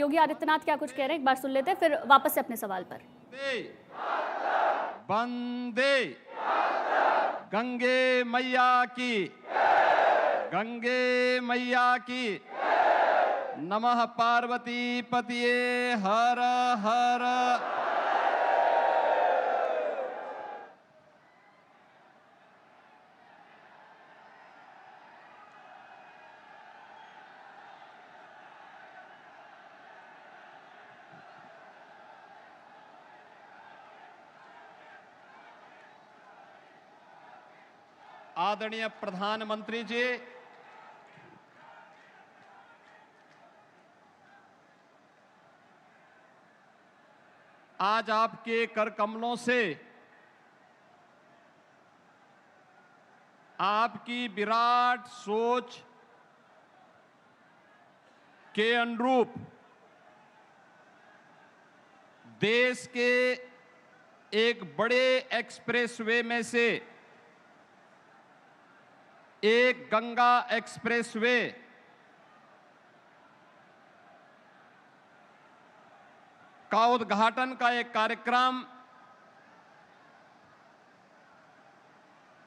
योगी आदित्यनाथ क्या कुछ कह रहे हैं, एक बार सुन लेते हैं, फिर वापस से अपने सवाल पर। वंदे गंगे मैया की, गंगे मैया की। नमः पार्वती पतिये हर हर। आदरणीय प्रधानमंत्री जी, आज आपके कर कमलों से आपकी विराट सोच के अनुरूप देश के एक बड़े एक्सप्रेसवे में से एक गंगा एक्सप्रेसवे का उद्घाटन का एक कार्यक्रम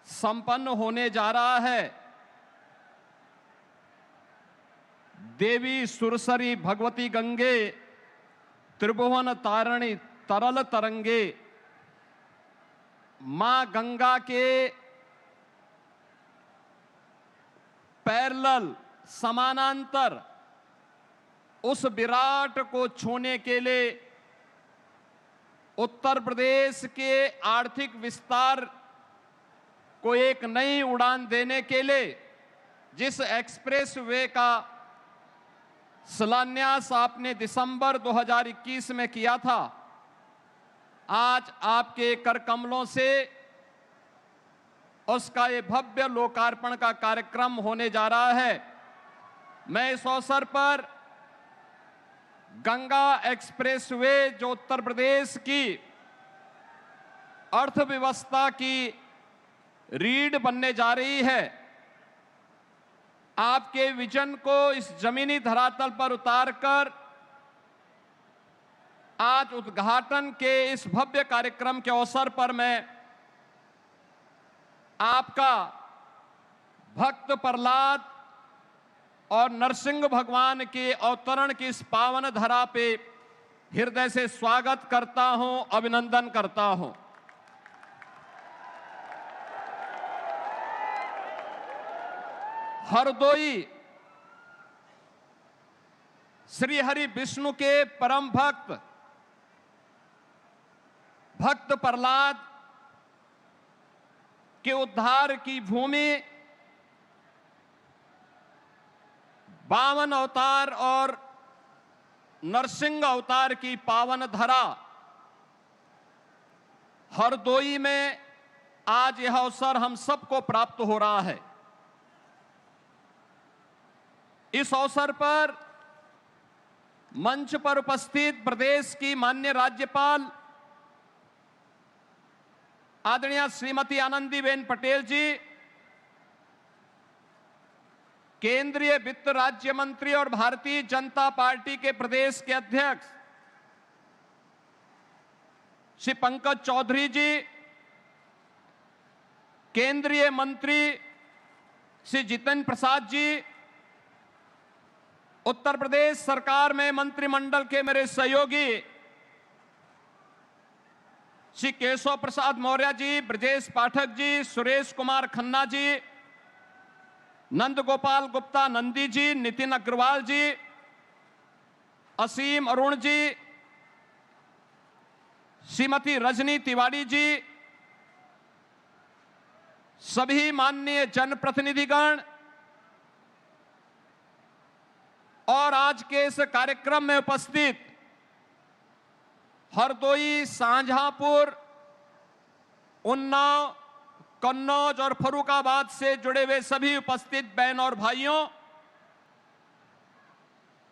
संपन्न होने जा रहा है। देवी सुरसरी भगवती गंगे त्रिभुवन तारिणी तरल तरंगे, मां गंगा के पैरेलल समानांतर उस विराट को छूने के लिए उत्तर प्रदेश के आर्थिक विस्तार को एक नई उड़ान देने के लिए जिस एक्सप्रेस वे का शिलान्यास आपने दिसंबर 2021 में किया था, आज आपके कर कमलों से उसका ये भव्य लोकार्पण का कार्यक्रम होने जा रहा है। मैं इस अवसर पर गंगा एक्सप्रेसवे जो उत्तर प्रदेश की अर्थव्यवस्था की रीढ़ बनने जा रही है, आपके विजन को इस जमीनी धरातल पर उतारकर आज उद्घाटन के इस भव्य कार्यक्रम के अवसर पर मैं आपका भक्त प्रहलाद और नरसिंह भगवान के अवतरण की इस पावन धरा पे हृदय से स्वागत करता हूं, अभिनंदन करता हूं। हरदोई श्री हरि विष्णु के परम भक्त भक्त प्रहलाद के उद्धार की भूमि, वामन अवतार और नरसिंह अवतार की पावन धरा हरदोई में आज यह अवसर हम सबको प्राप्त हो रहा है। इस अवसर पर मंच पर उपस्थित प्रदेश की माननीय राज्यपाल आदरणीय श्रीमती आनंदीबेन पटेल जी, केंद्रीय वित्त राज्य मंत्री और भारतीय जनता पार्टी के प्रदेश के अध्यक्ष श्री पंकज चौधरी जी, केंद्रीय मंत्री श्री जितेंद्र प्रसाद जी, उत्तर प्रदेश सरकार में मंत्रिमंडल के मेरे सहयोगी श्री केशव प्रसाद मौर्य जी, ब्रजेश पाठक जी, सुरेश कुमार खन्ना जी, नंद गोपाल गुप्ता नंदी जी, नितिन अग्रवाल जी, असीम अरुण जी, श्रीमती रजनी तिवारी जी, सभी माननीय जनप्रतिनिधिगण और आज के इस कार्यक्रम में उपस्थित हरदोई, शाहजहांपुर, उन्नाव, कन्नौज और फर्रुखाबाद से जुड़े हुए सभी उपस्थित बहन और भाइयों,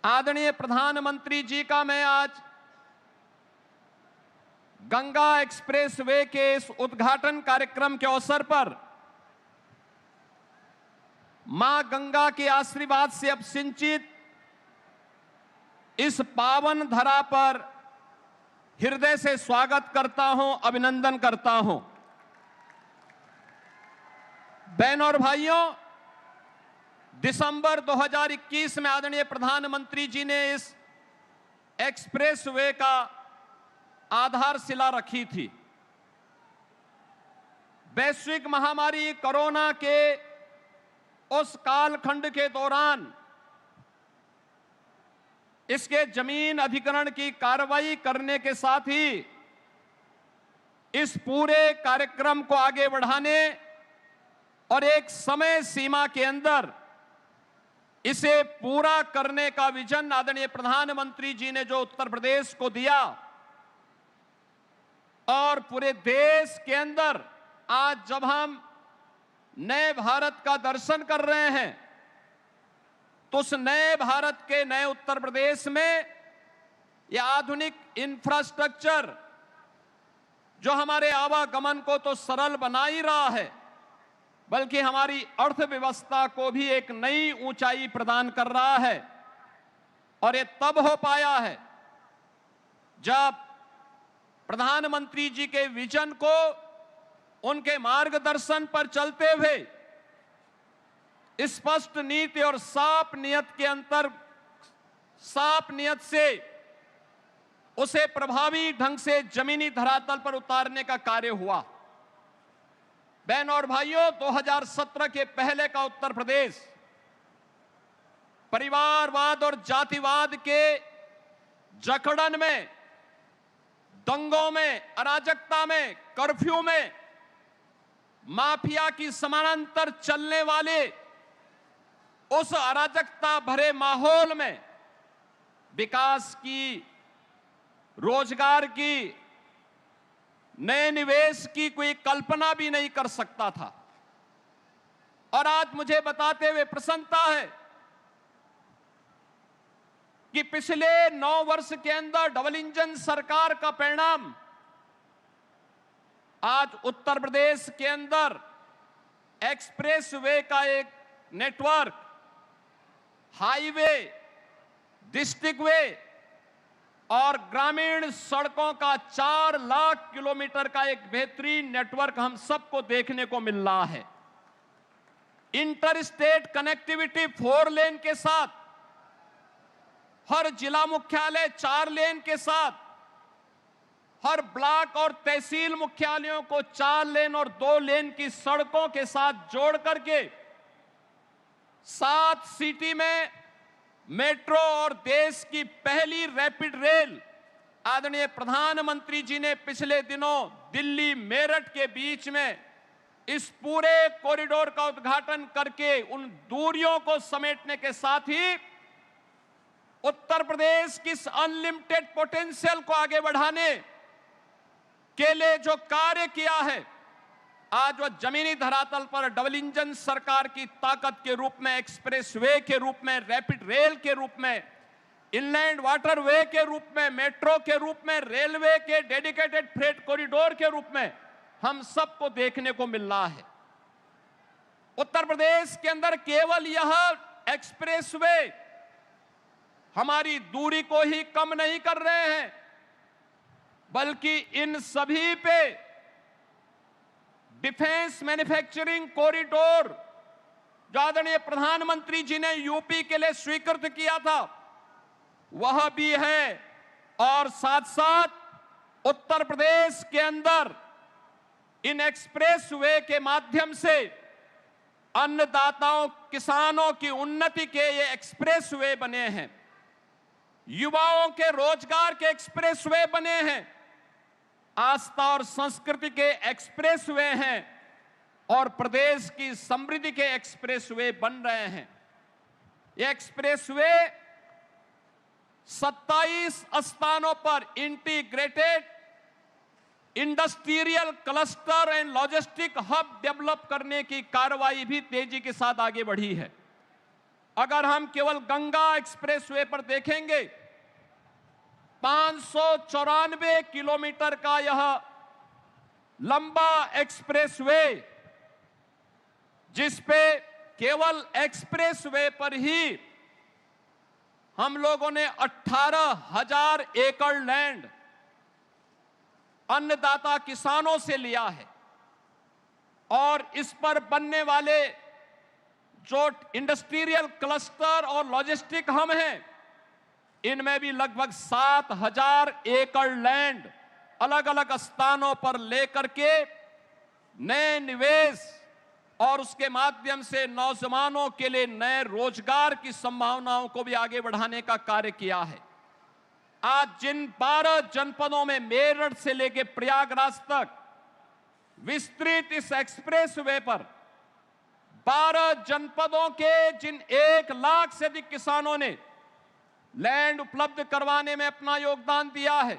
आदरणीय प्रधानमंत्री जी का मैं आज गंगा एक्सप्रेसवे के इस उद्घाटन कार्यक्रम के अवसर पर मां गंगा के आशीर्वाद से अब सिंचित इस पावन धरा पर हृदय से स्वागत करता हूं, अभिनंदन करता हूं। बहनों और भाइयों, दिसंबर 2021 में आदरणीय प्रधानमंत्री जी ने इस एक्सप्रेसवे का आधारशिला रखी थी। वैश्विक महामारी कोरोना के उस कालखंड के दौरान इसके जमीन अधिग्रहण की कार्रवाई करने के साथ ही इस पूरे कार्यक्रम को आगे बढ़ाने और एक समय सीमा के अंदर इसे पूरा करने का विजन आदरणीय प्रधानमंत्री जी ने जो उत्तर प्रदेश को दिया और पूरे देश के अंदर आज जब हम नए भारत का दर्शन कर रहे हैं तो उस नए भारत के नए उत्तर प्रदेश में यह आधुनिक इंफ्रास्ट्रक्चर जो हमारे आवागमन को तो सरल बना ही रहा है, बल्कि हमारी अर्थव्यवस्था को भी एक नई ऊंचाई प्रदान कर रहा है। और ये तब हो पाया है जब प्रधानमंत्री जी के विजन को उनके मार्गदर्शन पर चलते हुए स्पष्ट नीति और साफ नियत से उसे प्रभावी ढंग से जमीनी धरातल पर उतारने का कार्य हुआ। बहनों और भाइयों, 2017 के पहले का उत्तर प्रदेश परिवारवाद और जातिवाद के जकड़न में, दंगों में, अराजकता में, कर्फ्यू में, माफिया की समानांतर चलने वाले उस अराजकता भरे माहौल में विकास की, रोजगार की, नए निवेश की कोई कल्पना भी नहीं कर सकता था। और आज मुझे बताते हुए प्रसन्नता है कि पिछले 9 वर्ष के अंदर डबल इंजन सरकार का परिणाम आज उत्तर प्रदेश के अंदर एक्सप्रेसवे का एक नेटवर्क, हाईवे, डिस्ट्रिक्ट वे और ग्रामीण सड़कों का 4 लाख किलोमीटर का एक बेहतरीन नेटवर्क हम सबको देखने को मिल रहा है। इंटर स्टेट कनेक्टिविटी 4 लेन के साथ, हर जिला मुख्यालय 4 लेन के साथ, हर ब्लॉक और तहसील मुख्यालयों को 4 लेन और 2 लेन की सड़कों के साथ जोड़ करके 7 सिटी में मेट्रो और देश की पहली रैपिड रेल आदरणीय प्रधानमंत्री जी ने पिछले दिनों दिल्ली मेरठ के बीच में इस पूरे कॉरिडोर का उद्घाटन करके उन दूरियों को समेटने के साथ ही उत्तर प्रदेश की इस अनलिमिटेड पोटेंशियल को आगे बढ़ाने के लिए जो कार्य किया है, आज वह जमीनी धरातल पर डबल इंजन सरकार की ताकत के रूप में, एक्सप्रेसवे के रूप में, रैपिड रेल के रूप में, इनलैंड वाटरवे के रूप में, मेट्रो के रूप में, रेलवे के डेडिकेटेड फ्रेट कॉरिडोर के रूप में हम सबको देखने को मिल रहा है। उत्तर प्रदेश के अंदर केवल यह एक्सप्रेसवे हमारी दूरी को ही कम नहीं कर रहे हैं, बल्कि इन सभी पे डिफेंस मैन्युफैक्चरिंग कॉरिडोर जो आदरणीय प्रधानमंत्री जी ने यूपी के लिए स्वीकृत किया था वह भी है। और साथ साथ उत्तर प्रदेश के अंदर इन एक्सप्रेसवे के माध्यम से अन्नदाताओं, किसानों की उन्नति के ये एक्सप्रेसवे बने हैं, युवाओं के रोजगार के एक्सप्रेसवे बने हैं, आस्था और संस्कृति के एक्सप्रेसवे हैं और प्रदेश की समृद्धि के एक्सप्रेसवे बन रहे हैं। ये एक्सप्रेसवे 27 स्थानों पर integrated industrial cluster and logistic hub develop करने की कार्रवाई भी तेजी के साथ आगे बढ़ी है। अगर हम केवल गंगा एक्सप्रेसवे पर देखेंगे, 594 किलोमीटर का यह लंबा एक्सप्रेसवे, जिस पे केवल एक्सप्रेसवे पर ही हम लोगों ने 18,000 एकड़ लैंड अन्नदाता किसानों से लिया है और इस पर बनने वाले जो इंडस्ट्रियल क्लस्टर और लॉजिस्टिक हब हैं, इनमें भी लगभग 7,000 एकड़ लैंड अलग अलग स्थानों पर लेकर के नए निवेश और उसके माध्यम से नौजवानों के लिए नए रोजगार की संभावनाओं को भी आगे बढ़ाने का कार्य किया है। आज जिन 12 जनपदों में मेरठ से लेकर प्रयागराज तक विस्तृत इस एक्सप्रेस वे पर 12 जनपदों के जिन 1 लाख से अधिक किसानों ने लैंड उपलब्ध करवाने में अपना योगदान दिया है,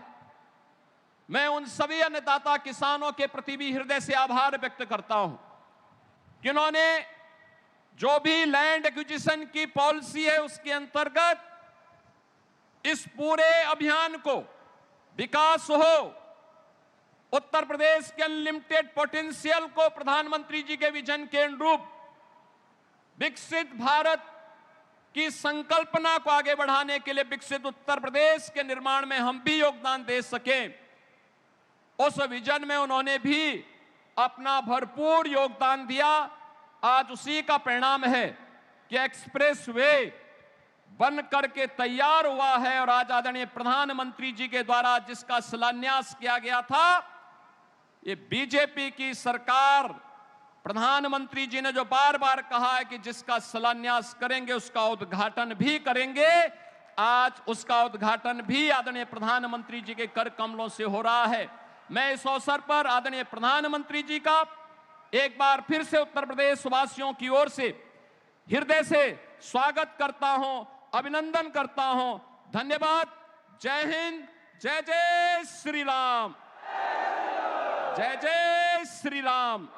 मैं उन सभी अन्नदाता किसानों के प्रति भी हृदय से आभार व्यक्त करता हूं, जिन्होंने जो भी लैंड एक्विजिशन की पॉलिसी है उसके अंतर्गत इस पूरे अभियान को विकास हो, उत्तर प्रदेश के अनलिमिटेड पोटेंशियल को प्रधानमंत्री जी के विजन के अनुरूप विकसित भारत की संकल्पना को आगे बढ़ाने के लिए विकसित उत्तर प्रदेश के निर्माण में हम भी योगदान दे सकें, उस विजन में उन्होंने भी अपना भरपूर योगदान दिया। आज उसी का परिणाम है कि एक्सप्रेस वे बन करके तैयार हुआ है और आज आदरणीय प्रधानमंत्री जी के द्वारा जिसका शिलान्यास किया गया था, ये बीजेपी की सरकार, प्रधानमंत्री जी ने जो बार बार कहा है कि जिसका शिलान्यास करेंगे उसका उद्घाटन भी करेंगे, आज उसका उद्घाटन भी आदरणीय प्रधानमंत्री जी के कर कमलों से हो रहा है। मैं इस अवसर पर आदरणीय प्रधानमंत्री जी का एक बार फिर से उत्तर प्रदेश वासियों की ओर से हृदय से स्वागत करता हूं, अभिनंदन करता हूं। धन्यवाद। जय हिंद। जय जय श्री राम। जय जय श्री राम।